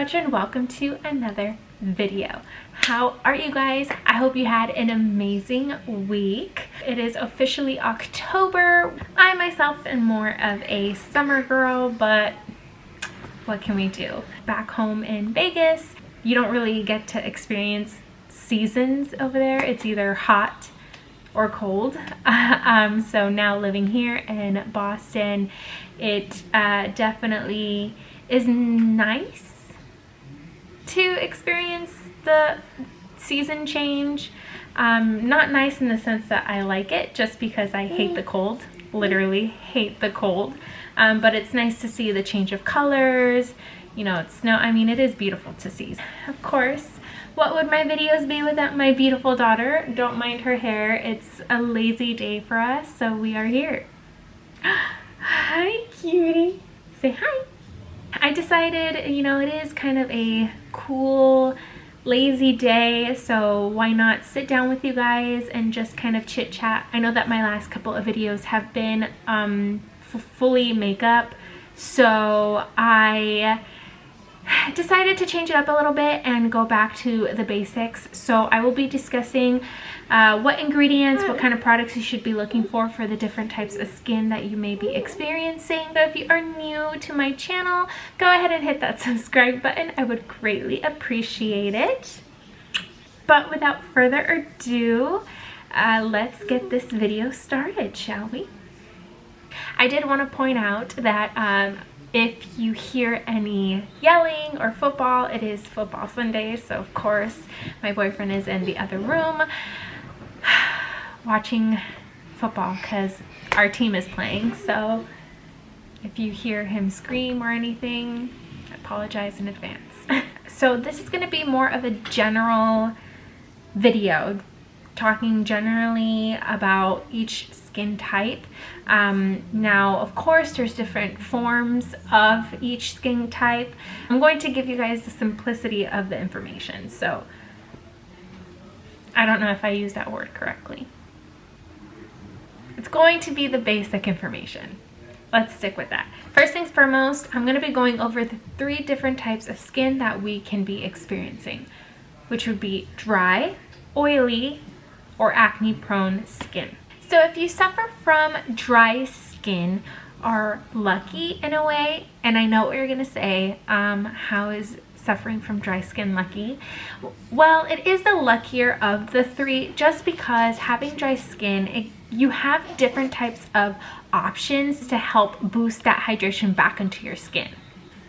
much and welcome to another video. How are you guys? I hope you had an amazing week. It is officially October. I myself am more of a summer girl, but what can we do? Back home in Vegas, you don't really get to experience seasons over there. It's either hot or cold. So now living here in Boston, it definitely is nice to experience the season change. Not nice in the sense that I like it, just because I hate the cold, literally hate the cold. But it's nice to see the change of colors, you know, it's snow. I mean, it is beautiful to see. Of course, what would my videos be without my beautiful daughter? Don't mind her hair. It's a lazy day for us, so we are here. Hi, cutie. Say hi. I decided, you know, it is kind of a cool, lazy day, so why not sit down with you guys and just kind of chit chat. I know that my last couple of videos have been fully makeup, so I decided to change it up a little bit and go back to the basics. So I will be discussing what ingredients, what kind of products you should be looking for the different types of skin that you may be experiencing. So if you are new to my channel, go ahead and hit that subscribe button. I would greatly appreciate it. But without further ado, let's get this video started, shall we? I did want to point out that if you hear any yelling or football, it is football Sunday, so of course my boyfriend is in the other room watching football because our team is playing. So if you hear him scream or anything, I apologize in advance. So this is going to be more of a general video, talking generally about each skin type. Now, of course, there's different forms of each skin type. I'm going to give you guys the simplicity of the information. So I don't know if I used that word correctly. It's going to be the basic information. Let's stick with that. First things foremost, I'm going to be going over the 3 different types of skin that we can be experiencing, which would be dry, oily, or acne prone skin. So if you suffer from dry skin, are lucky in a way, and I know what you're gonna say, how is suffering from dry skin lucky? Well, it is the luckier of the 3, just because having dry skin, you have different types of options to help boost that hydration back into your skin.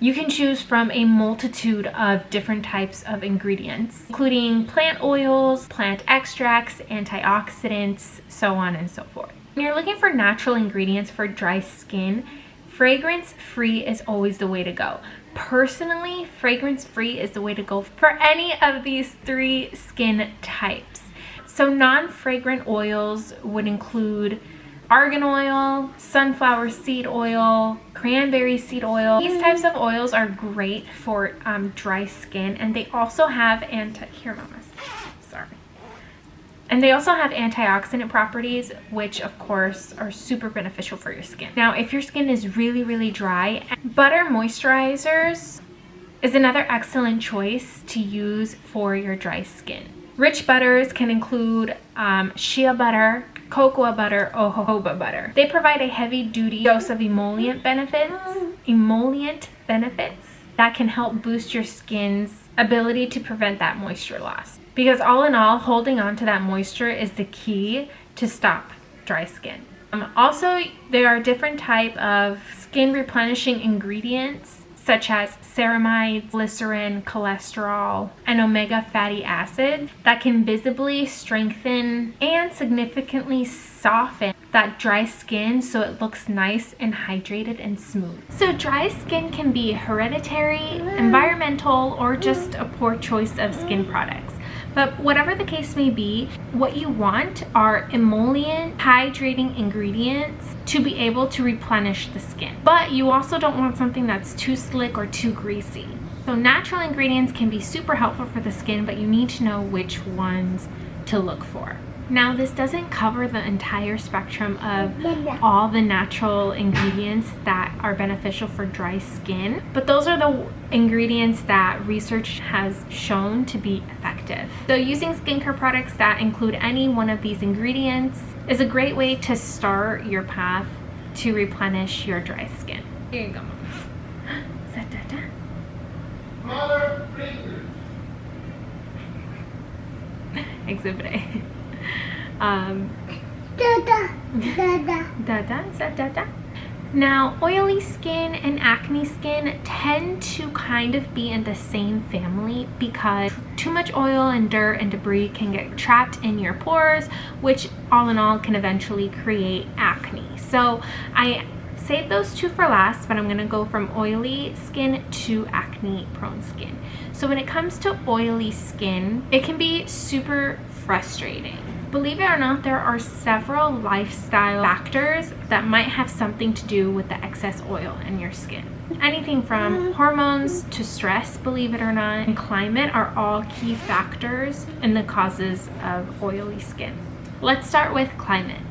You can choose from a multitude of different types of ingredients, including plant oils, plant extracts, antioxidants, so on and so forth. When you're looking for natural ingredients for dry skin, fragrance-free is always the way to go. Personally, fragrance-free is the way to go for any of these 3 skin types. So non-fragrant oils would include argan oil, sunflower seed oil, cranberry seed oil. These types of oils are great for dry skin, and they also have And they also have antioxidant properties, which of course are super beneficial for your skin. Now, if your skin is really, really dry, butter moisturizers is another excellent choice to use for your dry skin. Rich butters can include shea butter, cocoa butter, or jojoba butter. They provide a heavy-duty dose of emollient benefits that can help boost your skin's ability to prevent that moisture loss. Because all in all, holding on to that moisture is the key to stop dry skin. Also, there are different type of skin replenishing ingredients such as ceramides, glycerin, cholesterol, and omega fatty acid that can visibly strengthen and significantly soften that dry skin so it looks nice and hydrated and smooth. So dry skin can be hereditary, environmental, or just a poor choice of skin products. But whatever the case may be, what you want are emollient, hydrating ingredients to be able to replenish the skin. But you also don't want something that's too slick or too greasy. So natural ingredients can be super helpful for the skin, but you need to know which ones to look for. Now, this doesn't cover the entire spectrum of all the natural ingredients that are beneficial for dry skin, but those are the ingredients that research has shown to be effective. So using skincare products that include any one of these ingredients is a great way to start your path to replenish your dry skin. Here you go, Mom. Exhibit A. Is that Dada? Now, oily skin and acne skin tend to kind of be in the same family because too much oil and dirt and debris can get trapped in your pores, which all in all can eventually create acne. So I saved those two for last, but I'm going to go from oily skin to acne prone skin. So when it comes to oily skin, it can be super frustrating. Believe it or not, there are several lifestyle factors that might have something to do with the excess oil in your skin. Anything from hormones to stress, believe it or not, and climate are all key factors in the causes of oily skin. Let's start with climate.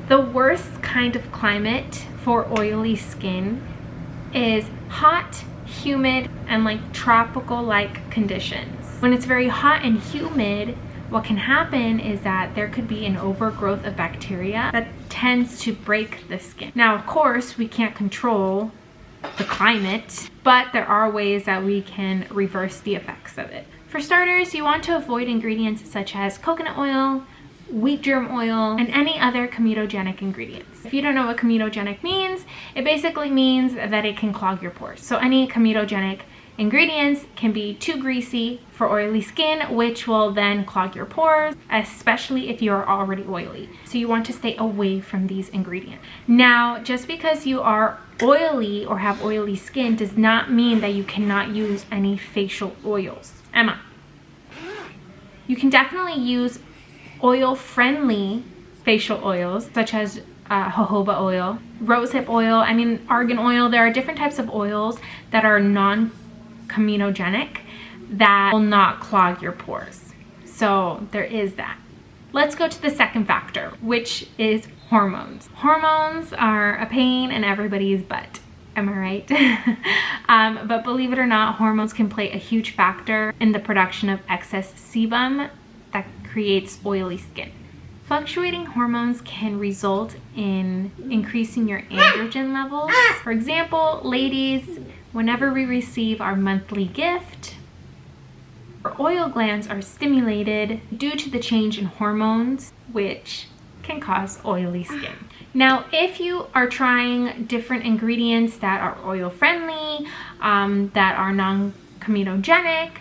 The worst kind of climate for oily skin is hot, humid, and like tropical-like conditions. When it's very hot and humid, what can happen is that there could be an overgrowth of bacteria that tends to break the skin. Now, of course, we can't control the climate, but there are ways that we can reverse the effects of it. For starters, you want to avoid ingredients such as coconut oil, wheat germ oil, and any other comedogenic ingredients. If you don't know what comedogenic means, it basically means that it can clog your pores. So any comedogenic ingredients can be too greasy for oily skin, which will then clog your pores, especially if you are already oily. So you want to stay away from these ingredients. Now, just because you are oily or have oily skin does not mean that you cannot use any facial oils. Emma, you can definitely use oil-friendly facial oils such as jojoba oil, rosehip oil, argan oil. There are different types of oils that are non-comedogenic that will not clog your pores. So there is that. Let's go to the second factor, which is hormones. Hormones are a pain in everybody's butt. Am I right? But believe it or not, hormones can play a huge factor in the production of excess sebum that creates oily skin. Fluctuating hormones can result in increasing your androgen levels. For example, ladies, whenever we receive our monthly gift, our oil glands are stimulated due to the change in hormones, which can cause oily skin. Now, if you are trying different ingredients that are oil friendly, that are non-comedogenic,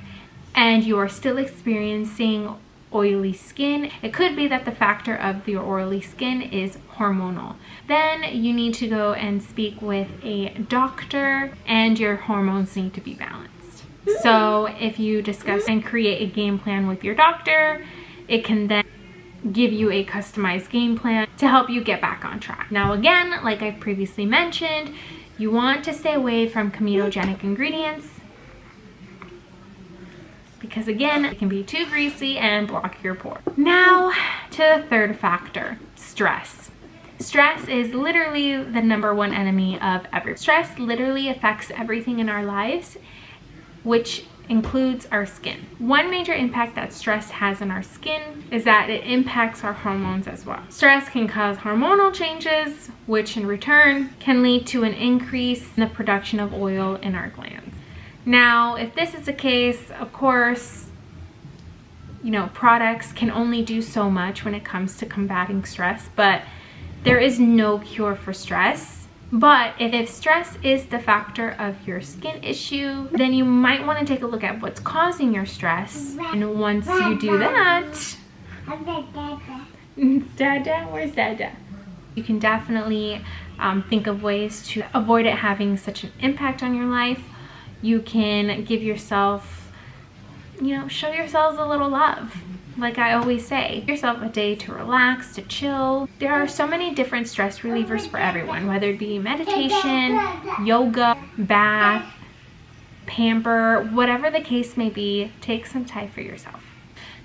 and you are still experiencing oily skin, it could be that the factor of your oily skin is hormonal. Then you need to go and speak with a doctor, and your hormones need to be balanced. So if you discuss and create a game plan with your doctor, it can then give you a customized game plan to help you get back on track. Now again, like I previously mentioned, you want to stay away from comedogenic ingredients because again, it can be too greasy and block your pore. Now to the third factor, stress. Stress is literally the #1 enemy of everything. Stress literally affects everything in our lives, which includes our skin. One major impact that stress has on our skin is that it impacts our hormones as well. Stress can cause hormonal changes, which in return can lead to an increase in the production of oil in our glands. Now, if this is the case, of course, products can only do so much when it comes to combating stress, but there is no cure for stress. But if stress is the factor of your skin issue, then you might want to take a look at what's causing your stress. And once you do that, Dada, where's Dada? You can definitely think of ways to avoid it having such an impact on your life. You can give yourself, show yourselves a little love. Like I always say, give yourself a day to relax, to chill. There are so many different stress relievers for everyone, whether it be meditation, yoga, bath, pamper, whatever the case may be, take some time for yourself.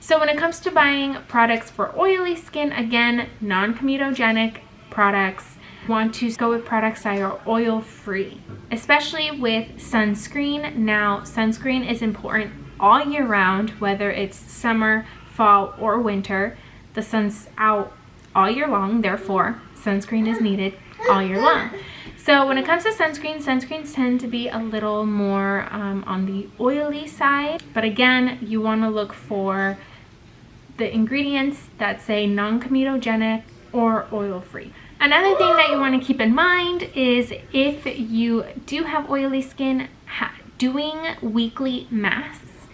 So when it comes to buying products for oily skin, again, non-comedogenic products, want to go with products that are oil free, especially with sunscreen. Now, sunscreen is important all year round, whether it's summer, fall, or winter. The sun's out all year long, therefore sunscreen is needed all year long. So when it comes to sunscreen, sunscreens tend to be a little more on the oily side, but again, you want to look for the ingredients that say non-comedogenic or oil free. Another thing that you want to keep in mind is if you do have oily skin, doing weekly masks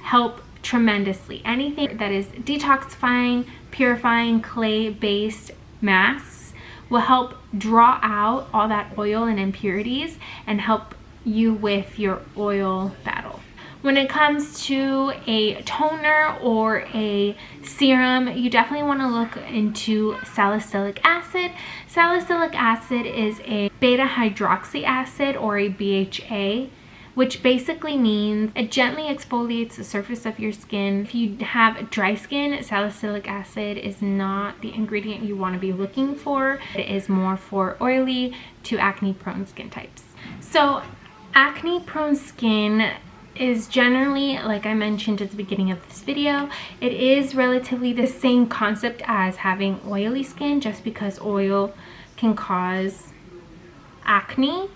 help tremendously. Anything that is detoxifying, purifying, clay-based masks will help draw out all that oil and impurities and help you with your oil battle. When it comes to a toner or a serum, you definitely want to look into salicylic acid. Salicylic acid is a beta hydroxy acid, or a BHA, which basically means it gently exfoliates the surface of your skin. If you have dry skin, salicylic acid is not the ingredient you want to be looking for. It is more for oily to acne prone skin types. So acne prone skin is generally, like I mentioned at the beginning of this video, it is relatively the same concept as having oily skin, just because oil can cause acne.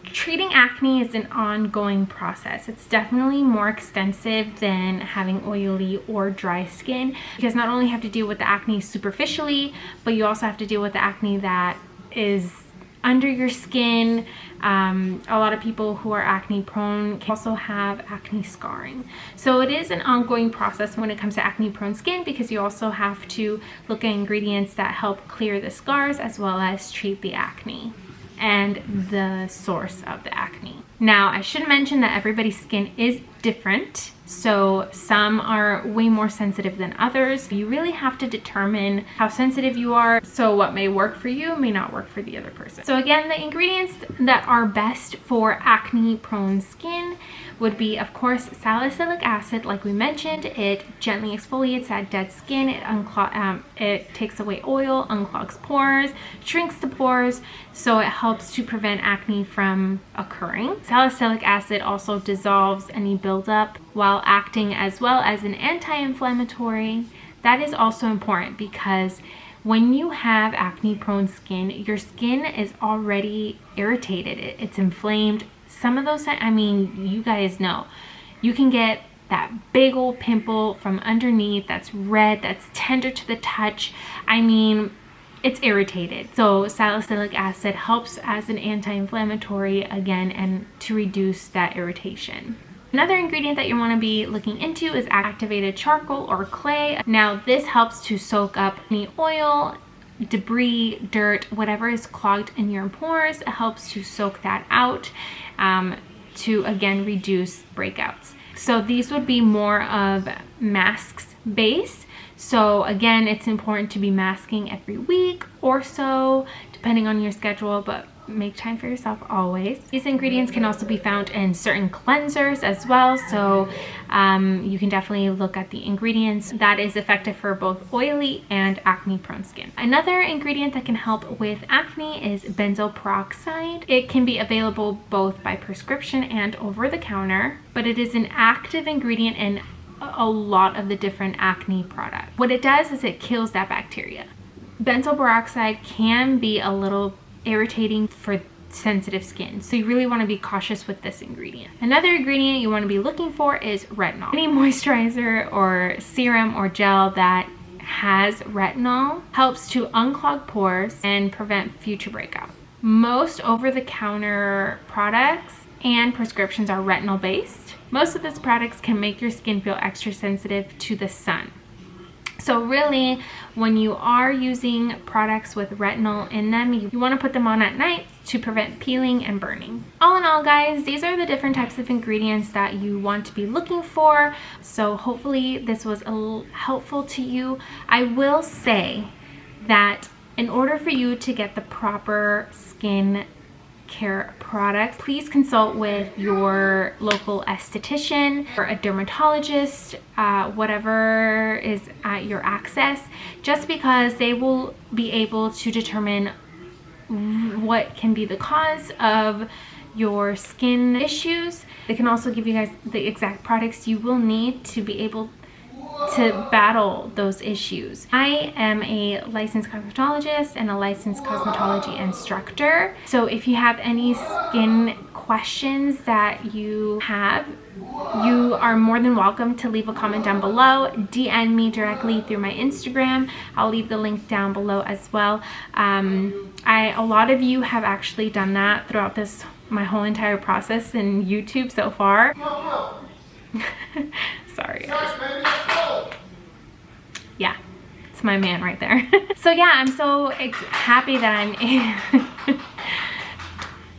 Treating acne is an ongoing process. It's definitely more extensive than having oily or dry skin, because not only have to deal with the acne superficially, but you also have to deal with the acne that is under your skin. A lot of people who are acne prone can also have acne scarring. So it is an ongoing process when it comes to acne prone skin, because you also have to look at ingredients that help clear the scars as well as treat the acne and the source of the acne. Now, I should mention that everybody's skin is different. So some are way more sensitive than others. You really have to determine how sensitive you are. So what may work for you may not work for the other person. So again, the ingredients that are best for acne prone skin would be, of course, salicylic acid. Like we mentioned, it gently exfoliates that dead skin. It takes away oil, unclogs pores, shrinks the pores, so it helps to prevent acne from occurring. Salicylic acid also dissolves any buildup while acting as well as an anti-inflammatory. That is also important, because when you have acne prone skin, your skin is already irritated. It's inflamed. Some of those, I mean, you guys know, you can get that big old pimple from underneath that's red, that's tender to the touch. I mean, it's irritated. So salicylic acid helps as an anti-inflammatory again, and to reduce that irritation. Another ingredient that you want to be looking into is activated charcoal or clay. Now this helps to soak up any oil, debris, dirt, whatever is clogged in your pores. It helps to soak that out to again reduce breakouts. So these would be more of masks base. So again, it's important to be masking every week or so, depending on your schedule, but make time for yourself always. These ingredients can also be found in certain cleansers as well, so you can definitely look at the ingredients. That is effective for both oily and acne prone skin. Another ingredient that can help with acne is benzoyl peroxide. It can be available both by prescription and over the counter, but it is an active ingredient in a lot of the different acne products. What it does is it kills that bacteria. Benzoyl peroxide can be a little irritating for sensitive skin, so you really want to be cautious with this ingredient. Another ingredient you want to be looking for is retinol. Any moisturizer or serum or gel that has retinol helps to unclog pores and prevent future breakout. Most over-the-counter products and prescriptions are retinol based. Most of these products can make your skin feel extra sensitive to the sun. So really, when you are using products with retinol in them, you want to put them on at night to prevent peeling and burning. All in all, guys, these are the different types of ingredients that you want to be looking for. So hopefully this was a little helpful to you. I will say that in order for you to get the proper skin care products, please consult with your local esthetician or a dermatologist, whatever is at your access, just because they will be able to determine what can be the cause of your skin issues. They can also give you guys the exact products you will need to be able to battle those issues. I am a licensed cosmetologist and a licensed cosmetology instructor. So if you have any skin questions that you have, you are more than welcome to leave a comment down below. DM me directly through my Instagram. I'll leave the link down below as well. A lot of you have actually done that throughout my whole entire process in YouTube so far. Sorry guys. Yeah, it's my man right there. So yeah, I'm so happy that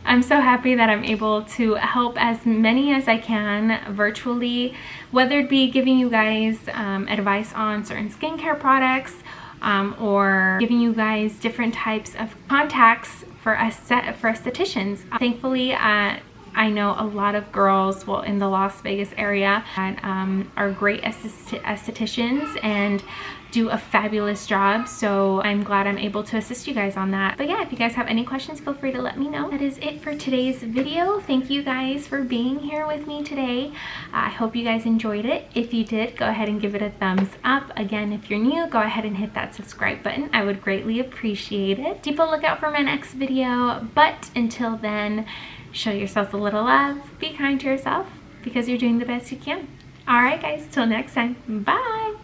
I'm so happy that I'm able to help as many as I can virtually, whether it be giving you guys advice on certain skincare products, or giving you guys different types of contacts for estheticians. Thankfully, I know a lot of girls, well, in the Las Vegas area that are great estheticians and do a fabulous job. So I'm glad I'm able to assist you guys on that. But yeah, if you guys have any questions, feel free to let me know. That is it for today's video. Thank you guys for being here with me today. I hope you guys enjoyed it. If you did, go ahead and give it a thumbs up. Again, if you're new, go ahead and hit that subscribe button. I would greatly appreciate it. Keep a lookout for my next video. But until then, show yourselves a little love. Be kind to yourself because you're doing the best you can. All right, guys, till next time. Bye.